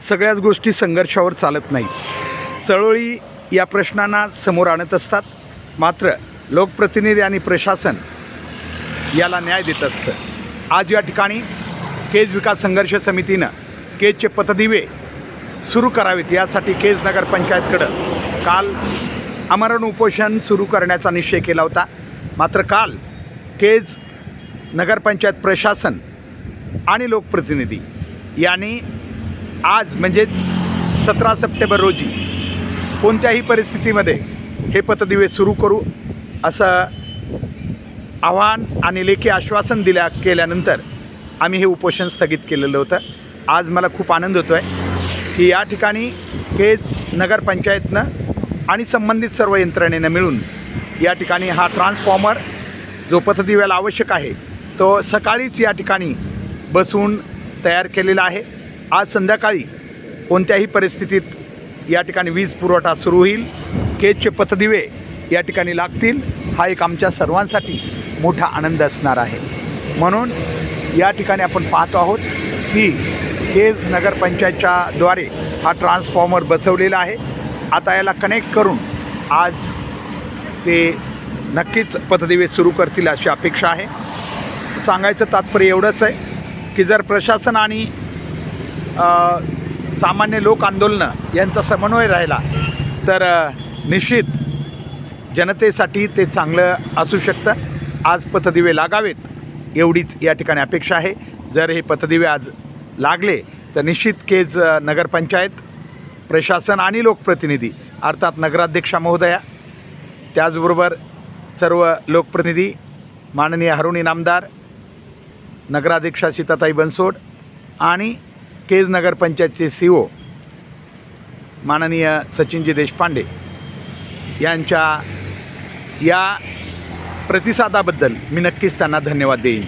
सगळ्याच गोष्टी संघर्षावर चालत नाही. चळवळी या प्रश्नांना समोर आणत असतात, मात्र लोकप्रतिनिधी आणि प्रशासन याला न्याय देत असतं. आज या ठिकाणी केज विकास संघर्ष समितीनं केजचे पथदिवे सुरू करावेत यासाठी केज नगरपंचायतकडं काल आमरण उपोषण सुरू करण्याचा निश्चय केला होता. मात्र काल केज नगरपंचायत प्रशासन आणि लोकप्रतिनिधी यांनी आज म्हणजेच 17 सप्टेंबर रोजी कोणत्याही परिस्थितीमध्ये हे पथदिवे सुरू करू असं आव्हान आणि लेखी आश्वासन केल्यानंतर आम्ही हे उपोषण स्थगित केलेलं होतं. आज मला खूप आनंद होतो आहे की या ठिकाणी केज नगरपंचायतनं आणि संबंधित सर्व यंत्रणेनं मिळून या ठिकाणी हा ट्रान्सफॉर्मर जो पथदिव्याला आवश्यक आहे तो सकाळीच या ठिकाणी बसवून तयार केलेला आहे. आज संध्याकाळी कोणत्याही परिस्थितीत या ठिकाणी वीज पुरवठा सुरू होईल, केजचे पथदिवे या ठिकाणी लागतील. हा एक आमच्या सर्वांसाठी मोठा आनंद असणार आहे. म्हणून या ठिकाणी आपण पाहतो आहोत की केज नगरपंचायतच्या द्वारे हा ट्रान्सफॉर्मर बसवलेला आहे. आता याला कनेक्ट करून आज ते नक्कीच पथदिवे सुरू करतील अशी अपेक्षा आहे. सांगायचं तात्पर्य एवढंच आहे की जर प्रशासन आणि सामान्य लोक आंदोलनं यांचा समन्वय राहिला तर निश्चित जनतेसाठी ते चांगलं असू शकतं. आज पथदिवे लागावेत एवढीच या ठिकाणी अपेक्षा आहे. जर हे पथदिवे आज लागले तर निश्चित केज नगरपंचायत प्रशासन आणि लोकप्रतिनिधी अर्थात नगराध्यक्षा महोदया, त्याचबरोबर सर्व लोकप्रतिनिधी, माननीय हरुण इनामदार, नगराध्यक्षा सीताताई बनसोड आणि केज नगरपंचायतचे CO माननीय सचिनजी देशपांडे यांच्या या प्रतिसादाबद्दल मी नक्कीच त्यांना धन्यवाद देईन.